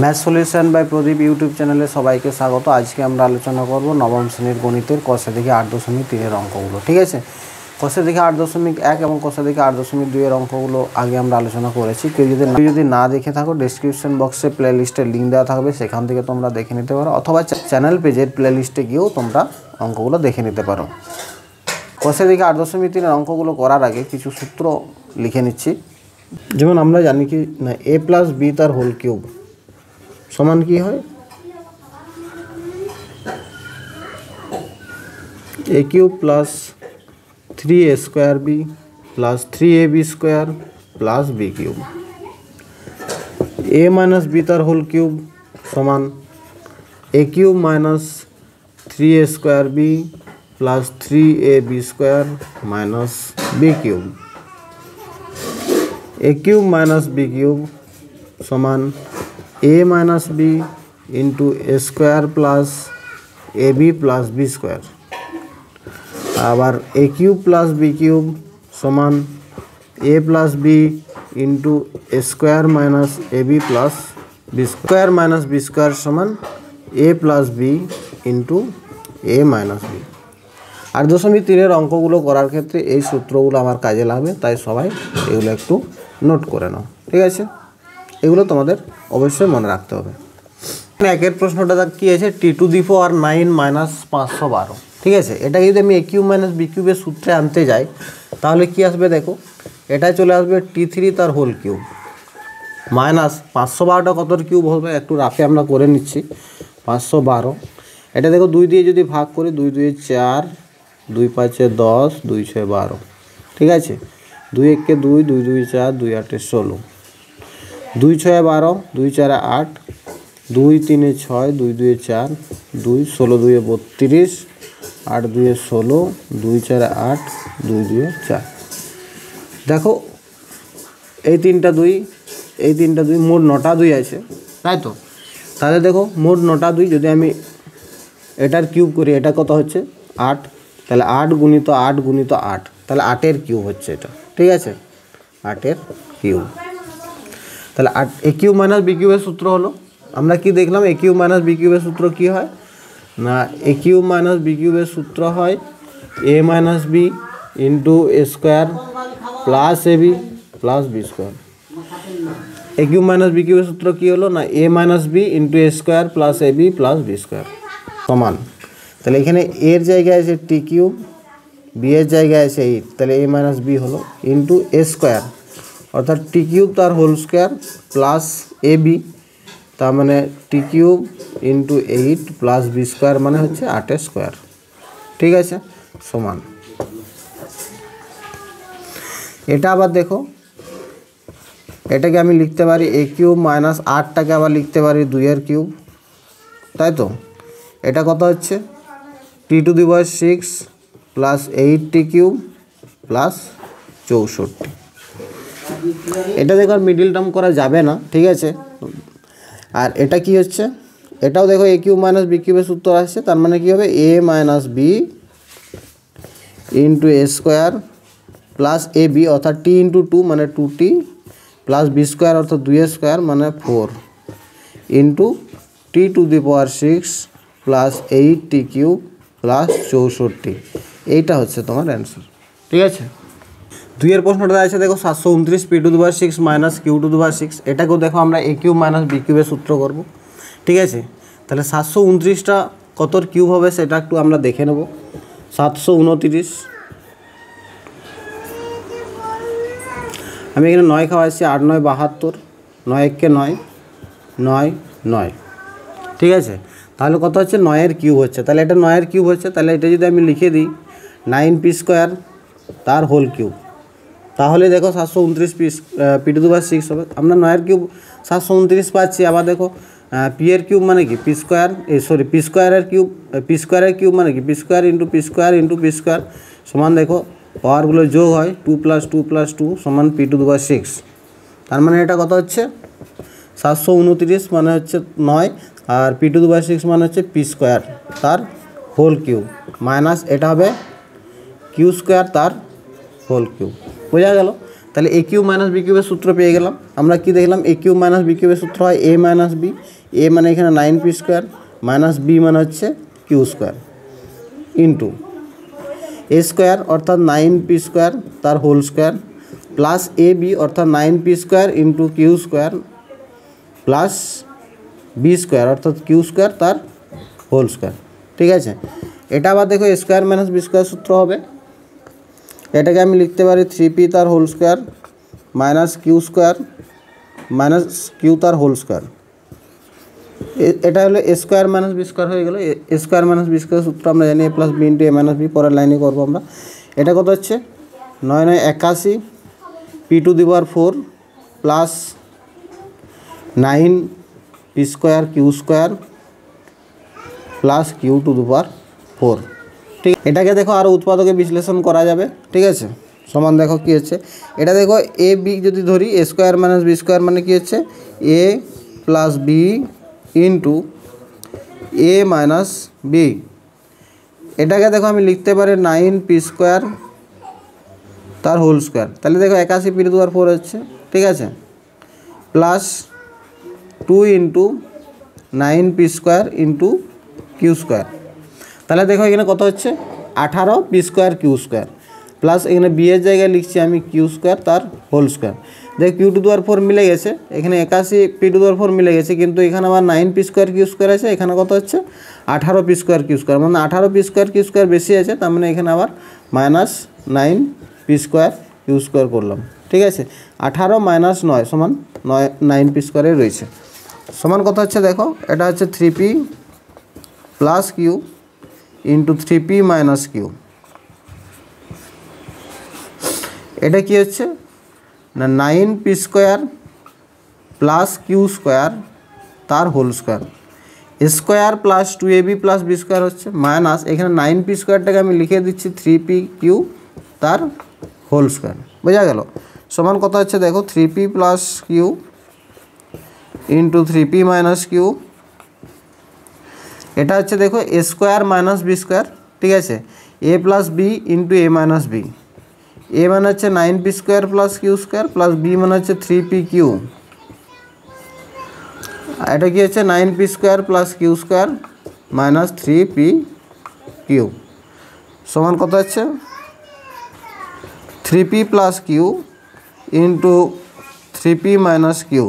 Math solution by Pradip YouTube চ্যানেলে সবাইকে স্বাগত। আজকে আমরা আলোচনা করব নবম শ্রেণীর গণিতের কষা থেকে 8.3 অঙ্কগুলো। ঠিক আছে, কষা থেকে 8.1 এবং কষা থেকে 8.2 অঙ্কগুলো আগে আমরা আলোচনা করেছি। কেউ যদি না দেখে থাকো, ডেসক্রিপশন বক্সে প্লে লিস্টের লিঙ্ক দেওয়া থাকবে, সেখান থেকে তোমরা দেখে নিতে পারো, অথবা চ্যানেল পেজের প্লে লিস্টে গিয়েও তোমরা অঙ্কগুলো দেখে নিতে পারো। কষা থেকে 8.3 অঙ্কগুলো করার আগে কিছু সূত্র লিখে নিচ্ছি। যেমন আমরা জানি কি না, a + b তার হোল কিউব সমান কি হয়, a cube plus 3a² b plus 3ab² plus b cube. a - b তার হোল কিউব সমান a cube minus 3a² b plus 3ab² minus b cube. a cube minus b cube সমান a minus b into a² plus ab plus b²। আবার a cube plus b cube সমান a plus b into a² minus ab plus b² minus b² সমান a plus b into a minus b। 8.3 অঙ্কগুলো করার ক্ষেত্রে এই সূত্রগুলো আমার কাজে লাগবে, তাই সবাই এগুলো একটু নোট করে নাও। ঠিক আছে, এগুলো তোমাদের অবশ্যই মনে রাখতে হবে। একের প্রশ্নটা কী আছে, t⁴ 9 - 512। ঠিক আছে, এটা যদি আমি a কিউব মাইনাস b কিউবের সূত্রে আনতে যাই তাহলে কি আসবে দেখো, এটা চলে আসবে t3 তার হোল কিউব মাইনাস 512টা কতর কিউব হবে একটু রাফে আমরা করে নিচ্ছি, 512। এটা দেখো 2 দিয়ে যদি ভাগ করি, 2 2 4, 2 5 10, 2 6 12। ঠিক আছে, 2 1 2, 2 2 4, 2 8 16, 2 6 12, 2 4 8, 2 3 6, 2 2 4, 2 16 2 32, 8 2 16, 2 4 8, 2 2 4। দেখো এই তিনটা 2, এই তিনটা 2, মোট 9টা 2 আছে, তাই তো? তাহলে দেখো মোট 9টা 2, যদি আমি এটার কিউব করি, এটা কত হচ্ছে 8, তাহলে 8 গুণিত 8 গুণিত 8, তাহলে 8-এর কিউব হচ্ছে এটা। ঠিক আছে, 8-এর কিউব। তাহলে a কিউব মাইনাস b কিউবের সূত্র হলো, আমরা কি দেখলাম, a কিউব মাইনাস b কিউবের সূত্র কি হয় না, a কিউব মাইনাস b কিউবের সূত্র হয় a minus b into a² plus ab plus b²। a cube minus b কিউবের সূত্র কি হলো না, a minus b into a² plus ab plus b² সমান। তাহলে এখানে এর জায়গায় আছে t কিউব, b এর জায়গায় আছে 8, তাহলে a মাইনাস b হলো ইন্টু a², অর্থাৎ t কিউব তার হোল স্কোয়ার প্লাস ab, তার মানে t cube into 8 plus b² মানে হচ্ছে 8² ঠিক আছে, সমান। এটা আবার দেখো, এটাকে আমি লিখতে পারি a কিউব মাইনাস 8টাকে আবার লিখতে পারি 2-এর কিউব, তাই তো? এটা কত হচ্ছে t⁶ plus 8t cube plus 64। এটা দেখো আর মিডিল টার্ম করা যাবে না, ঠিক আছে? আর এটা কি হচ্ছে, এটাও দেখো a কিউব মাইনাস b কিউবের সূত্র আসছে, তার মানে কি হবে a minus b into a² plus ab, অর্থাৎ t ইন্টু 2 মানে 2t প্লাস b² অর্থাৎ 2a² মানে 4 into t⁶ plus 8t cube plus 64। এইটা হচ্ছে তোমার অ্যান্সার। ঠিক আছে, 2-এর প্রশ্নটা আছে দেখো 729 p⁶ মাইনাস q⁶। এটাকেও দেখো আমরা a কিউব মাইনাস b কিউবের সূত্র করব। ঠিক আছে, তাহলে 729টা কতর কিউব হবে সেটা একটু আমরা দেখে নেব। 729, আমি এখানে 9 খাওয়াচ্ছি, 8 9 72, 9 1 9, 9 9। ঠিক আছে, তাহলে কত হচ্ছে 9-এর কিউব হচ্ছে, তাহলে এটা 9-এর কিউব হচ্ছে, তাহলে এটা যদি আমি লিখে দিই 9p² তার হোল কিউব, তাহলে দেখো 729 p⁶ হবে। আমরা 9-এর কিউব 729 পাচ্ছি। আবার দেখো p-এর কিউব মানে কি p², p²-এর কিউব মানে কি p² into p² into p² সমান, দেখো পাওয়ারগুলো যোগ হয় 2 + 2 + 2 সমান p⁶। তার মানে এটা কত হচ্ছে 729 মানে হচ্ছে 9, আর p⁶ মানে হচ্ছে p² তার হোল কিউব মাইনাস এটা হবে q² তার হোল কিউব। বোঝা গেল? তাহলে এ কিউব মাইনাস বি কিউবের সূত্র পেয়ে গেলাম। আমরা কি দেখলাম, এ কিউব মাইনাস বি কিউবের সূত্র হয় এ মাইনাস বি, এ মানে এখানে 9p স্কোয়ার মাইনাস বি মানে হচ্ছে Q square into A square অর্থাৎ 9p স্কোয়ার তার whole square plus A B অর্থাৎ 9p square into Q square plus B square অর্থাৎ কিউ স্কোয়ার তার হোল স্কোয়ার। ঠিক আছে, এটা আবার দেখো A square minus B square সূত্র হবে। এটাকে আমি লিখতে পারি 3p তার whole square minus Q square minus Q তার হোল স্কোয়ার। এটা হলো A square minus B square হয়ে গেলো। এ স্কোয়ার মাইনাস বি স্কোয়ার সূত্র আমরা জানি এ plus B into A minus B, পরের লাইনে করবো আমরা। এটা কত হচ্ছে 9 9 81 p⁴ plus 9p square Q square plus q⁴। ঠিক, এটাকে দেখো আরও উৎপাদকে বিশ্লেষণ করা যাবে। ঠিক আছে, সমান দেখো কী হচ্ছে, এটা দেখো এ বি যদি ধরি এ স্কোয়ার মাইনাস বি স্কোয়ার মানে কী হচ্ছে A plus B into A minus B. এটাকে দেখো আমি লিখতে পারি 9p স্কোয়ার তার হোল স্কোয়ার, তাহলে দেখো 81 p⁴ হচ্ছে। ঠিক আছে, plus 2 into 9p square into Q square. তাহলে দেখো এখানে কত হচ্ছে 18p square Q square plus এখানে বি এর জায়গায় লিখছি আমি কিউ স্কোয়ার তার হোল স্কোয়ার। দেখ q⁴ মিলে গেছে, এখানে 81 p⁴ মিলে গেছে, কিন্তু এখানে আবার 9p স্কোয়ার কিউ স্কোয়ার আছে, এখানে কত হচ্ছে 18p স্কোয়ার কিউ স্কোয়ার, মানে 18p স্কোয়ার কিউ স্কোয়ার বেশি আছে, তার মানে এখানে আবার minus 9p square Q square করলাম। ঠিক আছে, 18 মাইনাস 9 সমান 9p স্কোয়ারে রয়েছে। সমান কত হচ্ছে দেখো, এটা হচ্ছে 3p plus Q into 3p minus Q. এটা কি হচ্ছে না 9p square plus Q square তার whole square, square plus 2ab plus B square হচ্ছে মাইনাস এখানে 9p স্কোয়ারটাকে আমি লিখে দিচ্ছি 3p কিউ তার হোল স্কোয়ার। বোঝা গেল, সমান কত হচ্ছে দেখো 3p plus Q into 3p minus Q. এটা হচ্ছে দেখো A square minus B square. ঠিক আছে, A plus B into A minus B. A মানে হচ্ছে 9p square plus Q square plus B মানে হচ্ছে 3p কিউ। এটা কি হচ্ছে 9p square plus Q square minus 3p Q সমান কত হচ্ছে 3p plus Q into 3p minus Q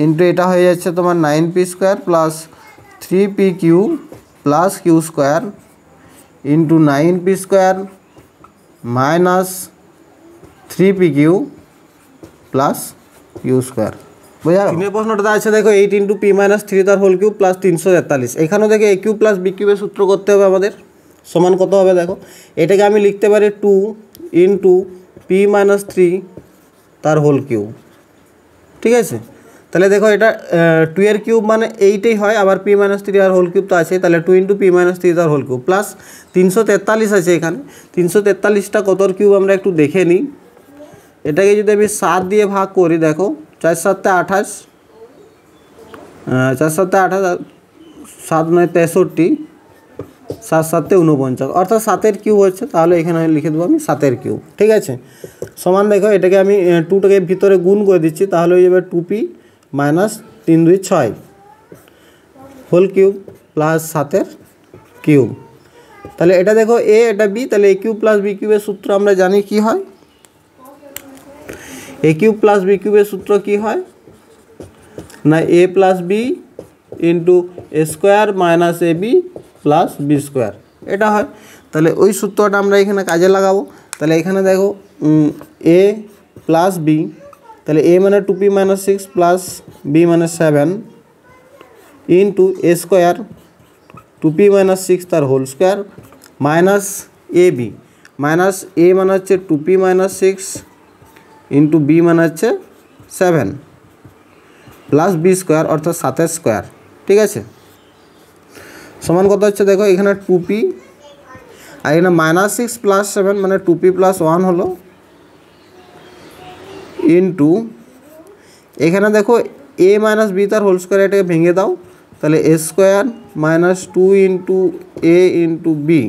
into এটা হয়ে যাচ্ছে তোমার 9p square plus 3p Q plus Q square into 9p square minus 3p Q plus Q square. বোঝা গেল? তিনের প্রশ্নটা আছে দেখো 8 ইন্টু p মাইনাস 3 তার হোল কিউব প্লাস 343। এখানেও দেখে a কিউব প্লাস b কিউবের সূত্র করতে হবে আমাদের। সমান কত হবে দেখো, এটাকে আমি লিখতে পারি 2 ইন্টু p মাইনাস 3 তার হোল কিউব। ঠিক আছে, তাহলে দেখো এটা 2 এর কিউব মানে 8ই হয়, আবার p মাইনাস 3 আর হোল কিউব তো আছে, তাহলে 2 ইন্টু p মাইনাস 3 তার হোল কিউব প্লাস 343 আছে এখানে। 343টা কতর কিউব আমরা একটু দেখে নিই। এটাকে যদি আমি 7 দিয়ে ভাগ করি দেখো 4 7 28, 4 7 28, 7 9 63, 7 7 49, অর্থাৎ 7-এর কিউব হচ্ছে, তাহলে এখানে লিখে দেবো আমি 7-এর কিউব। ঠিক আছে, সমান দেখো এটাকে আমি 2টাকে ভিতরে গুণ করে দিচ্ছি, তাহলে হয়ে যাবে 2p minus 3 2 6 whole cube plus 7-এর কিউব। তাহলে এটা দেখো এ এটা বি, তাহলে এ কিউব প্লাস বি কিউবের সূত্র আমরা জানি কি হয়। এ কিউব প্লাস বি কিউবের সূত্র কি হয় না A plus B into A square minus A B plus B square, এটা হয়। তাহলে ওই সূত্রটা আমরা এখানে কাজে লাগাবো। তাহলে এখানে দেখো এ প্লাস বি, তাহলে এ মানে 2p মাইনাস 6 প্লাস বি মানে 7 into A square 2p minus 6 তার whole square minus A B, minus এ মানে হচ্ছে 2p মাইনাস 6 ইন্টু বি মানে হচ্ছে 7 প্লাস বি স্কোয়ার অর্থাৎ 7-এর স্কোয়ার। ঠিক আছে, সমান কত হচ্ছে দেখো এখানে 2p আর এখানে মাইনাস 6 প্লাস 7 মানে 2p প্লাস 1 হলো ইন্টু এখানে দেখো এ মাইনাস বি তার হোল স্কোয়ার, এটাকে ভেঙে দাও, তাহলে A square minus 2 into A into B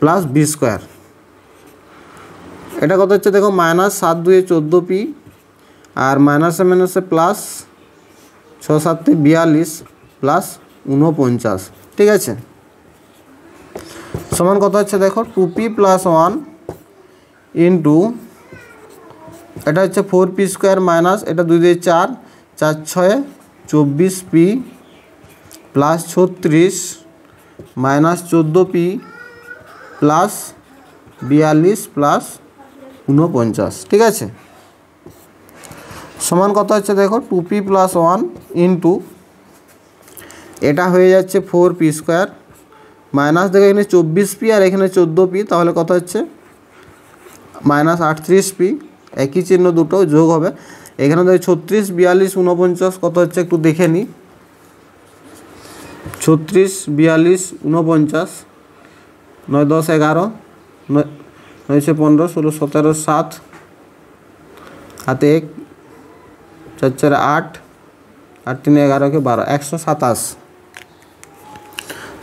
plus B square এটা কত হচ্ছে দেখো মাইনাস 7 2 14 পি আর মাইনাসে মাইনাসে প্লাস 6 7 42 প্লাস 49, ঠিক আছে, সমান কত হচ্ছে দেখো 2p প্লাস 1 ইন্টু এটা হচ্ছে 4p স্কোয়ার মাইনাস এটা 2 2 4 4 6 24p plus 36 minus 14p plus 42 plus 49, ঠিক আছে, সমান কত হচ্ছে দেখো 2p প্লাস 1 ইন্টু এটা হয়ে যাচ্ছে 4p স্কোয়ার মাইনাস দেখো এখানে 24p আর এখানে 14p, তাহলে কত হচ্ছে মাইনাস 38p, একই চিহ্ন দুটো যোগ হবে। এখানে দেখো 36 42 49 কত হচ্ছে একটু দেখে নিই, 36 42 49 9 10 11 9 9 15 16 17 7 হাতে 1 4 4 8 8 3 11 के 12 127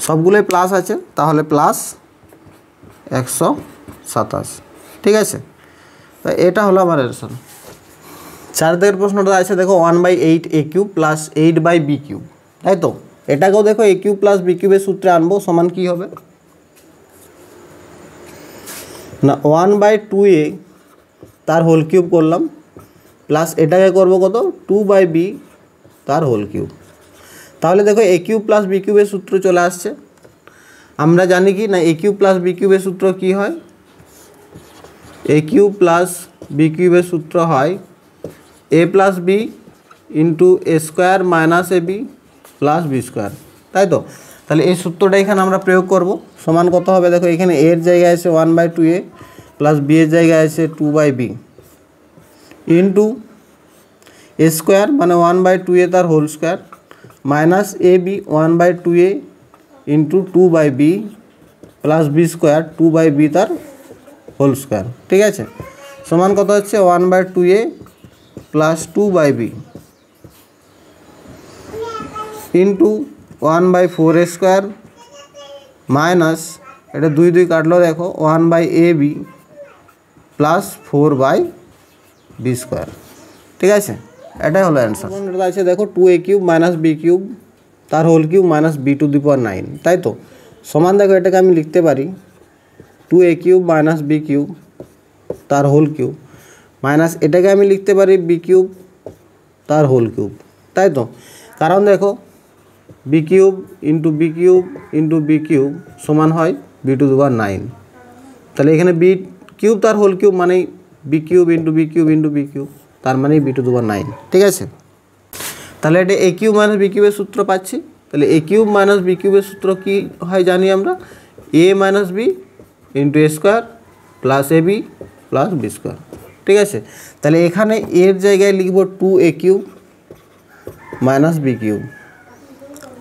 সবগুলোই প্লাস আছে, তাহলে প্লাস 127, ঠিক আছে, তো এটা হলো আমার অ্যান্সার। 4 দাগের প্রশ্নটা আছে দেখো 1/8 a cube plus 8/b cube, তাই তো এটাকেও দেখো a কিউব প্লাস b কিউবের সূত্রে আনবো, সমান কি হবে না 1/2a তার হোল কিউব করলাম প্লাস এটাকে করবো কত 2/b তার হোল কিউব, তাহলে দেখো a কিউব প্লাস b কিউবের সূত্র চলে আসছে। আমরা জানি কি না a কিউব প্লাস b কিউবের সূত্র কি হয়, a কিউব প্লাস b কিউবের সূত্র হয় a plus b into a square minus ab plus b square, তাই তো, তাহলে এই সূত্রটা এখানে আমরা প্রয়োগ করব, সমান কত হবে দেখো এখানে a এর জায়গায় আছে 1/2a প্লাস b এর জায়গায় আছে 2/b ইন্টু a স্কোয়ার মানে 1/2a তার whole square minus ab 1/2a into 2/b plus b square 2/b তার হোল স্কোয়ার, ঠিক আছে, সমান কত হচ্ছে 1/2a plus 2/b into 1/4a square minus এটা 2 2 কাটলো দেখো 1/ab প্লাস 4/b স্কোয়ার, ঠিক আছে, এটাই হলো অ্যান্সার। এটা আছে দেখো 2a cube minus b cube তার whole cube minus b to the power 9, তাই তো, সমান দেখো এটাকে আমি লিখতে পারি 2a cube minus b cube তার হোল কিউব মাইনাস এটাকে আমি লিখতে পারি b কিউব তার হোল কিউব, তাই তো, কারণ দেখো b cube into b cube into b cube সমান হয় b টু দি পাওয়ার 9, তাহলে এখানে b কিউব তার হোল কিউব মানে b cube into b cube into b cube তার মানে b টু দি পাওয়ার 9, ঠিক আছে, তাহলে এটা a কিউব মাইনাস b কিউবের সূত্র পাচ্ছি, তাহলে a কিউব মাইনাস b কিউবের সূত্র কি হয় জানি আমরা a minus b into a square plus ab plus b square, ঠিক আছে, তাহলে এখানে এর জায়গায় লিখব 2a cube minus b cube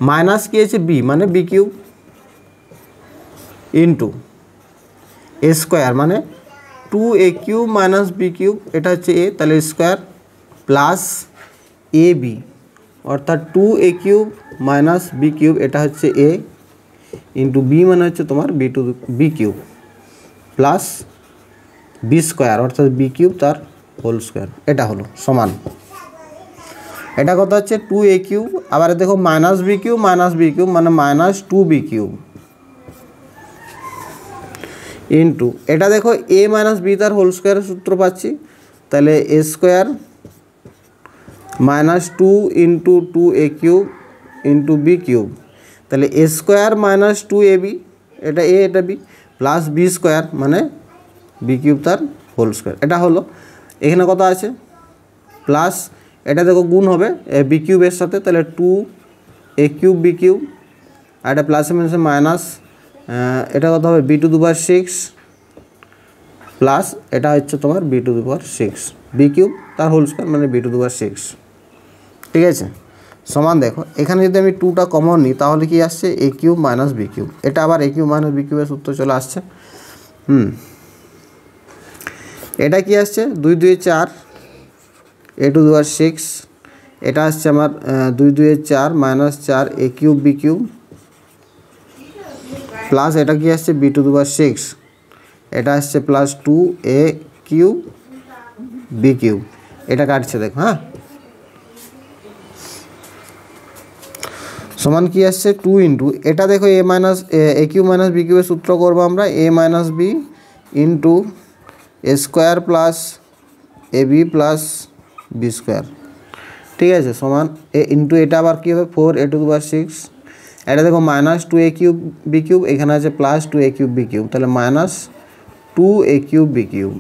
minus কি আছে b মানে b cube into a square মানে 2a cube minus b cube এটা হচ্ছে a, তাহলে স্কোয়ার প্লাস ab অর্থাৎ 2a cube minus b cube এটা হচ্ছে a ইন্টু b মানে হচ্ছে তোমার b cube plus b square অর্থাৎ b কিউব তার হোল স্কোয়ার, এটা হলো সমান এটা কত হচ্ছে 2a কিউব, আবার দেখো মাইনাস b কিউব মানে মাইনাস 2b কিউব ইন্টু এটা দেখো a মাইনাস b তার হোল স্কোয়ারের সূত্র পাচ্ছি, তাহলে a square minus 2 into 2a cube into b cube, তাহলে a স্কোয়ার মাইনাস 2ab এটা a এটা b প্লাস b স্কোয়ার মানে b কিউব তার হোল স্কোয়ার, এটা হলো এখানে কত আছে প্লাস এটা দেখো গুণ হবে b কিউবের সাথে, তাহলে 2a কিউব b কিউব আর এটা প্লাসে মাইনাসে মাইনাস এটা কত হবে b to the power 6 plus এটা হচ্ছে তোমার b to the power 6 b cube তার হোল স্কোয়ার মানে b টু দি পাওয়ার 6, ঠিক আছে, সমান দেখো এখানে যদি আমি 2টা কমন নিই তাহলে কি আসছে a cube minus b cube, এটা আবার a কিউব মাইনাস b কিউবের সূত্র চলে আসছে, এটা কি আসছে 2 2 4 a টু দি পাওয়ার 6, এটা আসছে আমার 2 2 4 minus 4 a cube b cube plus এটা কি আসছে b টু দি পাওয়ার 6, এটা আসছে plus 2a cube B cube, এটা কাটছে দেখো। হ্যাঁ, সমান কি আসছে 2 ইন্টু এটা দেখো A minus A cube minus B কিউবের সূত্র করবো আমরা এ minus B into A square plus A B plus B square, ঠিক আছে, সমান এ ইন্টু এটা আবার কী হবে 4a⁴, এটা দেখো minus 2a cube B cube, এখানে আছে plus 2a cube B cube, তাহলে minus 2a cube B cube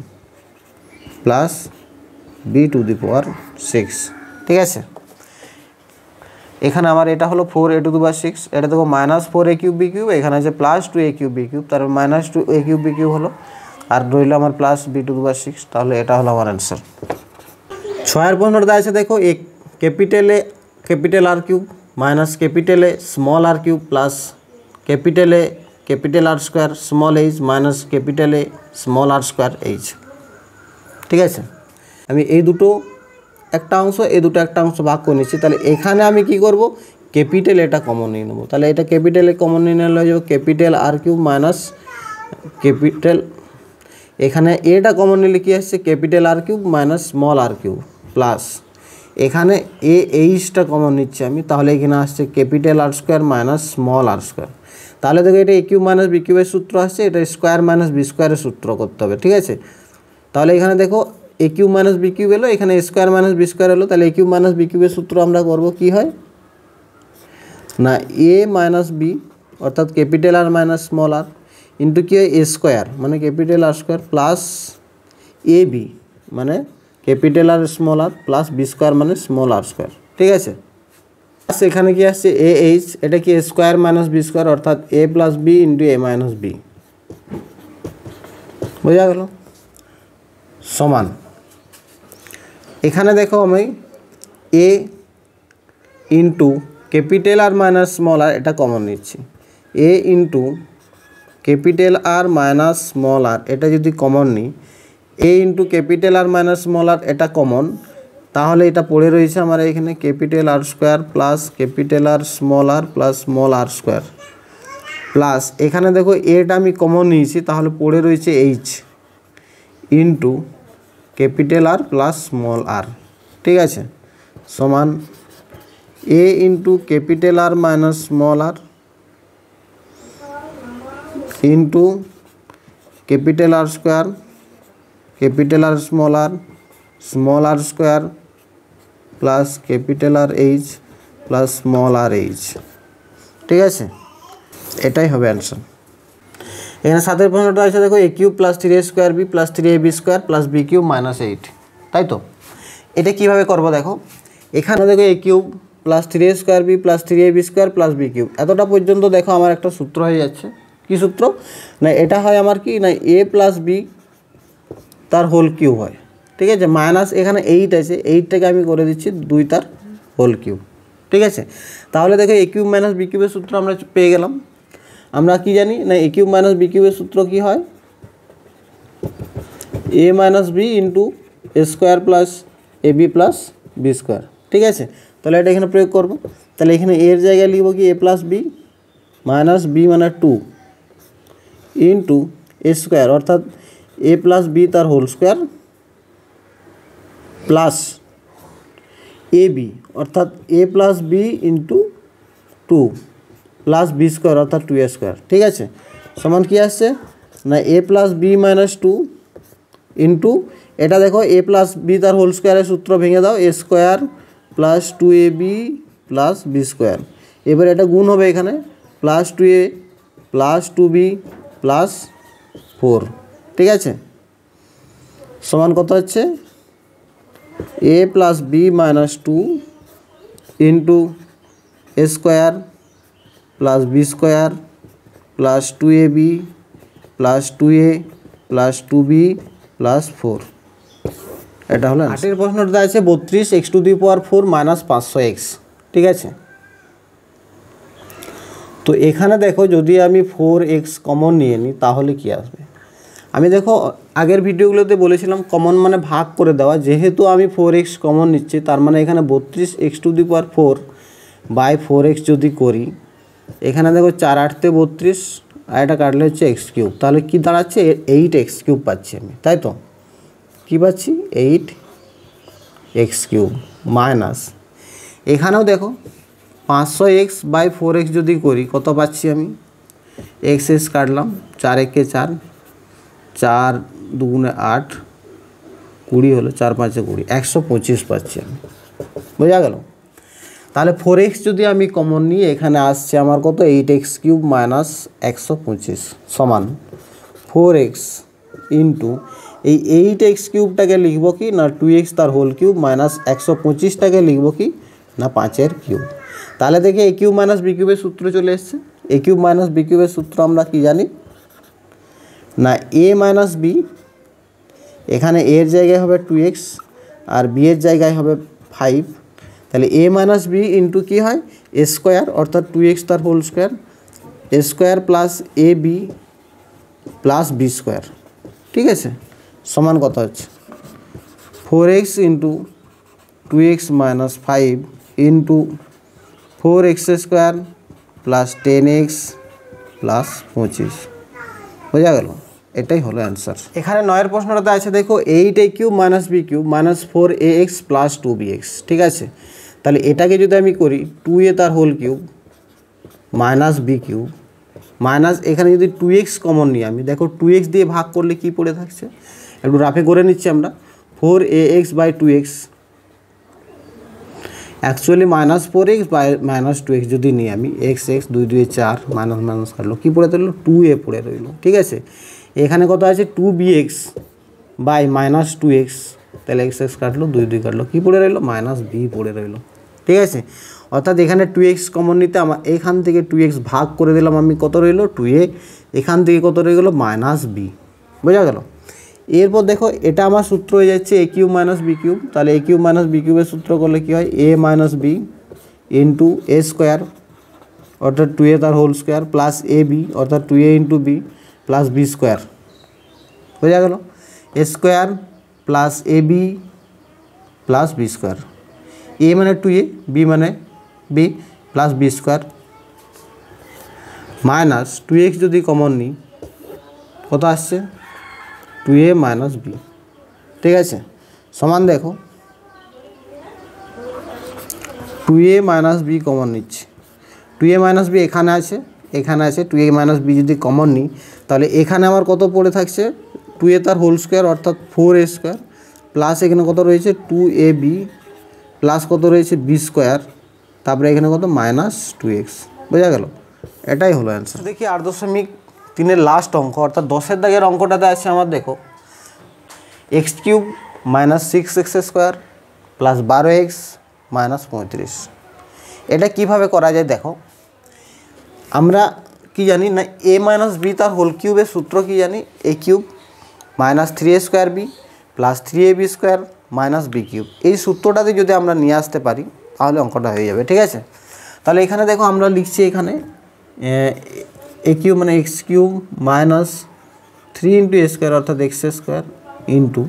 plus b⁴, ঠিক আছে। এখানে আমার এটা হলো 4a⁴, এটা দেখো minus 4a cube B cube, এখানে আছে plus 2a cube B cube, তার minus 2a cube B cube হলো, আর রইল আমার প্লাস b⁴, তাহলে এটা হলো আমার অ্যান্সার। 6 প্রশ্নটা আছে দেখো এ ক্যাপিটালে ক্যাপিটাল আর কিউব মাইনাস ক্যাপিটালে স্মল আর কিউব প্লাস ক্যাপিটালে capital R square small H minus ক্যাপিটালে স্মল আর স্কোয়ার এইচ, ঠিক আছে। আমি এই দুটো একটা অংশ এই দুটো একটা অংশ ভাগ করে নিচ্ছি, তাহলে এখানে আমি কি করব ক্যাপিটাল এটা কমন নিয়ে নেবো, তাহলে এটা ক্যাপিটালে কমন নিয়ে নিলে হয়ে যাবে capital R cube minus capital, এখানে এটা কমন নিলে কি আসছে capital R cube minus small R cube plus এখানে এ এইচটা কমন নিচ্ছি আমি, তাহলে এখানে আসছে capital R square minus small R square, তাহলে দেখো এটা এ কিউব মাইনাস বি কিউবের সূত্র আসছে, এটা স্কোয়ার মাইনাস বি স্কোয়ারের সূত্র করতে হবে, ঠিক আছে। তাহলে এখানে দেখো A cube minus B cube এলো, এখানে স্কোয়ার মাইনাস বি স্কোয়ার এলো, তাহলে এ কিউব মাইনাস বি কিউবের সূত্র আমরা করবো কি হয় না এ মাইনাস বি অর্থাৎ capital R minus small R into কি হয় এ স্কোয়ার মানে capital R square plus A B মানে ক্যাপিটাল আর স্মল আর প্লাস বি স্কোয়ার মানে স্মল আর স্কোয়ার, ঠিক আছে। এখানে কি আসছে এ এইচ, এটা কি স্কোয়ার মাইনাস বি স্কোয়ার অর্থাৎ A plus B into A minus B, বোঝা গেল, সমান এখানে দেখো আমি A into capital R minus small R এটা কমন নিচ্ছি, A into capital R minus small R এটা যদি কমন নিই A into capital R minus small R এটা কমন, তাহলে এটা পড়ে রয়েছে আমার এখানে capital R square plus capital R plus small R square plus এখানে দেখো এটা আমি কমন নিয়েছি, তাহলে পড়ে রয়েছে H into capital R plus small R, ঠিক আছে, সমান A into capital R minus small R into capital R square capital R small R square plus capital R H plus small R H, ঠিক আছে, এটাই হবে answer. এখানে 7 প্রশ্নটা আছে দেখো A cube plus 3a square B plus 3ab square plus B cube minus 8, তাই তো। এটা কীভাবে করবো দেখো, এখানে দেখো A cube plus 3a square B plus 3ab square plus B cube, এতটা পর্যন্ত দেখো আমার একটা সূত্র হয়ে যাচ্ছে, কী সূত্র না এটা হয় আমার কি না এ প্লাস বি তার হোল কিউব হয়, ঠিক আছে, মাইনাস এখানে 8 আছে 8টাকে আমি করে দিচ্ছি 2 তার হোল কিউব, ঠিক আছে। তাহলে দেখো এ কিউব মাইনাস বি কিউবের সূত্র আমরা পেয়ে গেলাম, আমরা কি জানি না এ কিউব মাইনাস বি কিউবের সূত্র কি হয় A minus B into A square plus A B plus B square, ঠিক আছে। তাহলে এটা এখানে প্রয়োগ করব, তাহলে এখানে এর জায়গায় লিখব কি A plus B minus B মানে 2 ইন্টু এ স্কোয়ার অর্থাৎ এ প্লাস বি তার whole square plus A B অর্থাৎ A plus B into 2 plus B square অর্থাৎ 2a স্কোয়ার, ঠিক আছে, সমান কি আসছে না A plus B minus 2 into এটা দেখো এ প্লাস বি তার হোল স্কোয়ারের সূত্র ভেঙে দাও A square plus 2ab plus B square, এবার এটা গুণ হবে এখানে plus 2a plus 2b plus 4, ঠিক আছে, সমান কত হচ্ছে A plus B minus 2 into A square plus B square plus 2ab plus 2a plus 2b plus 4, এটা হলো 8 প্রশ্নটা আছে 32x⁴ মাইনাস 500x, ঠিক আছে। তো এখানে দেখো যদি আমি 4x কমন নিয়ে নিই তাহলে কি আসবে, আমি দেখো আগের ভিডিওগুলোতে বলেছিলাম কমন মানে ভাগ করে দেওয়া, যেহেতু আমি 4x কমন নিচ্ছি তার মানে এখানে 32x⁴ বাই 4x যদি করি এখানে দেখো 4 8 তে 32 আর এটা কাটলে হচ্ছে x কিউব, তাহলে কি দাঁড়াচ্ছে 8x কিউব পাচ্ছি আমি, তাই তো। কী পাচ্ছি 8x কিউব মাইনাস এখানেও দেখো 500x/4x যদি করি কত পাচ্ছি আমি x কাটলাম 4 একে 4 4 দুগুণে 8 20 হলো 4 5 20 125 পাচ্ছি আমি বোঝা গেল তাহলে 4x যদি আমি কমন নিই এখানে আসছে আমার কত 8x কিউব মাইনাস 125 সমান 4x ইন্টু এই 8x কিউবটাকে লিখব কি না 2x তার হোল কিউব মাইনাস 125টাকে লিখব কি না 5 এর কিউব তাহলে দেখে a কিউব মাইনাস b কিউবের সূত্র চলে এসেছে a কিউব মাইনাস b কিউবের সূত্র আমরা কি জানি না a মাইনাস b এখানে a এর জায়গায় হবে 2x আর b এর জায়গায় হবে 5 তাহলে a মাইনাস b ইন্টু কী হয় a স্কোয়ার অর্থাৎ 2x তার whole square a square plus ab plus b square ঠিক আছে সমান কত হচ্ছে 4x into 2x minus 5 into 4x square plus 10x plus 25 বোঝা গেল এটাই হলো অ্যান্সার এখানে 9 প্রশ্নটাতে আছে দেখো 8a cube minus b cube minus 4ax plus 2bx ঠিক আছে তাহলে এটাকে যদি আমি করি 2a তার whole cube minus b cube minus এখানে যদি 2x কমন নিই আমি দেখো 2x দিয়ে ভাগ করলে কি পড়ে থাকছে একটু রাফে করে নিচ্ছি আমরা 4ax/2x actually minus 4x by minus 2x যদি নিই আমি x 2 2 4 মাইনাস মাইনাস কাটলো কী পড়ে রইলো 2a পড়ে রইলো ঠিক আছে এখানে কত আছে 2bx বাই মাইনাস 2x তাহলে x কাটলো 2 2 কাটলো কী পড়ে রইলো মাইনাস b পড়ে রইলো ঠিক আছে অর্থাৎ এখানে 2x কমন নিতে আমার এখান থেকে 2x ভাগ করে দিলাম আমি কত রইলো 2a এখান থেকে কত রয়ে গেলো মাইনাস b বোঝা গেল এরপর দেখো এটা আমার সূত্র হয়ে যাচ্ছে a cube minus b cube তাহলে a কিউব মাইনাস b কিউবের সূত্র করলে কী হয় a minus b into a square অর্থাৎ 2a তার হোল স্কোয়ার প্লাস ab অর্থাৎ 2a into b plus b square বোঝা গেল a square plus ab plus b square a মানে 2a b মানে b plus b square minus 2x যদি common নিই কত আসছে 2a মাইনাস b ঠিক আছে সমান দেখো 2a মাইনাস b কমন নিচ্ছি 2a মাইনাস b এখানে আছে 2a মাইনাস b যদি কমন নিই তাহলে এখানে আমার কত পড়ে থাকছে 2a তার হোল স্কোয়ার অর্থাৎ 4a স্কোয়ার প্লাস এখানে কত রয়েছে 2ab প্লাস কত রয়েছে b স্কোয়ার তারপরে এখানে কত মাইনাস 2x বোঝা গেল এটাই হলো অ্যান্সার দেখি 8.3 লাস্ট অঙ্ক অর্থাৎ 10 দাগের অঙ্কটাতে আছে আমার দেখো x cube minus 6x square plus 12x minus 35 এটা কীভাবে করা যায় দেখো আমরা কি জানি না a মাইনাস b তার হোল কিউবের সূত্র কি জানি a cube minus 3a square b plus 3ab square minus b cube এই সূত্রটাতে যদি আমরা নিয়ে আসতে পারি তাহলে অঙ্কটা হয়ে যাবে ঠিক আছে তাহলে এখানে দেখো আমরা লিখছি এখানে a কিউব মানে x cube minus 3 into a square অর্থাৎ x স্কোয়ার ইন্টু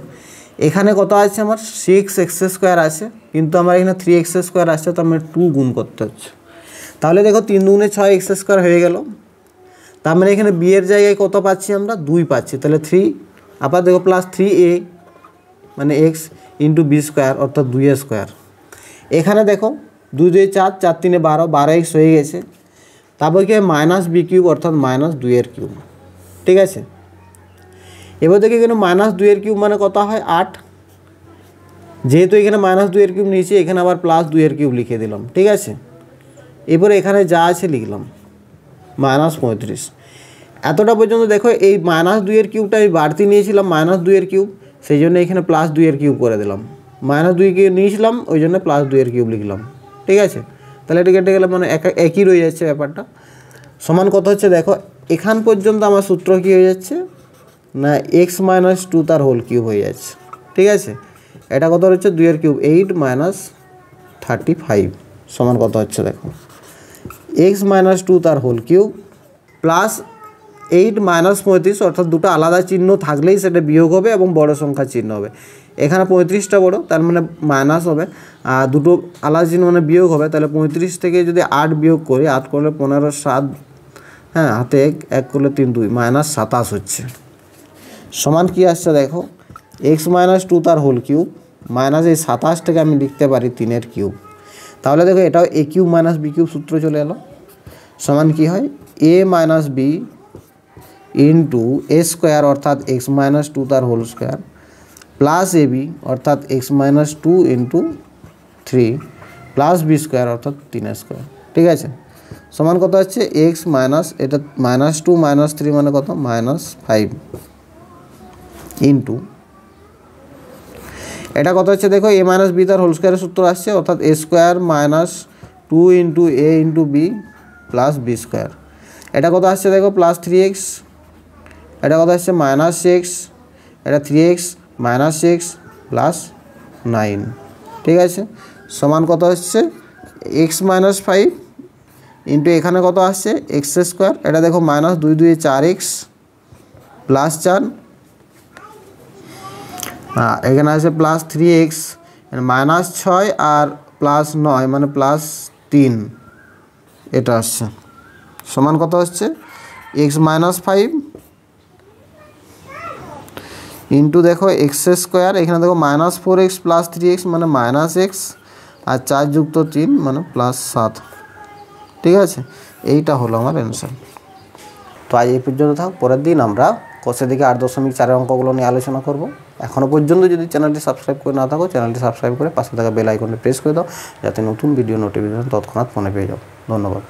এখানে কত আছে আমার 6x স্কোয়ার আছে কিন্তু আমার এখানে 3x স্কোয়ার আসছে তো আমার 2 গুণ করতে হচ্ছে তাহলে দেখো 3 দুগুণে 6x স্কোয়ার হয়ে গেল তার মানে এখানে b এর জায়গায় কত পাচ্ছি আমরা 2 পাচ্ছি তাহলে 3 আবার দেখো প্লাস 3a মানে x ইন্টু b স্কোয়ার অর্থাৎ 2a স্কোয়ার এখানে দেখো 2 2 4 4 3 12 12x হয়ে গেছে তারপর কি মাইনাস b কিউব অর্থাৎ মাইনাস 2 এর কিউব ঠিক আছে এবার দেখি এখানে মাইনাস 2 এর কিউব মানে কত হয় 8 যেহেতু এখানে মাইনাস 2 এর কিউব নিয়েছি এখানে আবার প্লাস 2 এর কিউব লিখে দিলাম ঠিক আছে এরপরে এখানে যা আছে লিখলাম মাইনাস 35 এতটা পর্যন্ত দেখো এই মাইনাস 2 এর কিউবটা আমি বাড়তি নিয়েছিলাম মাইনাস 2 এর কিউব সেই জন্য এখানে প্লাস 2 এর কিউব করে দিলাম মাইনাস 2 কিউব নিয়েছিলাম ওই জন্য প্লাস 2 এর কিউব লিখলাম ঠিক আছে তাহলে এটা কেটে গেলে মানে একই রয়ে যাচ্ছে ব্যাপারটা সমান কত হচ্ছে দেখো এখান পর্যন্ত আমার সূত্র কী হয়ে যাচ্ছে না x মাইনাস 2 তার হোল কিউব হয়ে যাচ্ছে ঠিক আছে এটা কত হচ্ছে 2 এর কিউব 8 মাইনাস 35 সমান কত হচ্ছে দেখো x মাইনাস 2 তার হোল কিউব প্লাস 8 মাইনাস 35 অর্থাৎ দুটো আলাদা চিহ্ন থাকলেই সেটা বিয়োগ হবে এবং বড় সংখ্যার চিহ্ন হবে এখানে 35টা বড় তার মানে মাইনাস হবে আর দুটো আলাদা চিহ্ন মানে বিয়োগ হবে তাহলে 35 থেকে যদি 8 বিয়োগ করি 8 করলে 15 7 হ্যাঁ হাতে 1 করলে 3 2 মাইনাস 27 হচ্ছে সমান কি আসছে দেখো এক্স মাইনাস টু তার হোল কিউব মাইনাস এই 27টাকে আমি লিখতে পারি 3-এর কিউব। তাহলে দেখো এটাও A cube minus B cube সূত্র চলে এলো, সমান কি হয় A minus B into A square অর্থাৎ এক্স মাইনাস টু তার whole square plus A B অর্থাৎ X minus two into 3 plus B square অর্থাৎ 3 স্কোয়ার। ঠিক আছে, সমান কত হচ্ছে এক্স মাইনাস এটা মাইনাস টু মাইনাস 3 মানে কত -5 ইন্টু এটা কত হচ্ছে দেখো এ মাইনাস বি তার হোল স্কোয়ারের সূত্র আসছে অর্থাৎ A square minus 2 into A into B plus B square. এটা কত আসছে দেখো প্লাস 3x, এটা কত আসছে -6, এটা 3x মাইনাস 6 প্লাস 9। ঠিক আছে, সমান কত হচ্ছে এক্স মাইনাস 5 ইন্টু এখানে কত আসছে এক্স স্কোয়ার, এটা দেখো মাইনাস 2 2 4x প্লাস 4, এখানে আছে প্লাস 3x মাইনাস 6 আর প্লাস 9 মানে প্লাস 3, এটা আসছে সমান কত হচ্ছে এক্স মাইনাস 5 ইন্টু দেখো এক্স স্কোয়ার, এখানে দেখো -4x প্লাস 3x মানে -x আর 4 যুক্ত 3 মানে প্লাস 7। ঠিক আছে, এইটা হলো আমার অ্যান্সার। তো আজ এই পর্যন্ত থাক, পরের দিন আমরা কোষের দিকে 8.4 অঙ্কগুলো নিয়ে আলোচনা করব। এখনও পর্যন্ত যদি চ্যানেলটি সাবস্ক্রাইব করে না থাকো চ্যানেলটি সাবস্ক্রাইব করে পাশে থাকা বেল আইকনটি প্রেস করে দাও যাতে নতুন ভিডিও নোটিফিকেশন তৎক্ষণাৎ ফোনে পেয়ে যাও। ধন্যবাদ।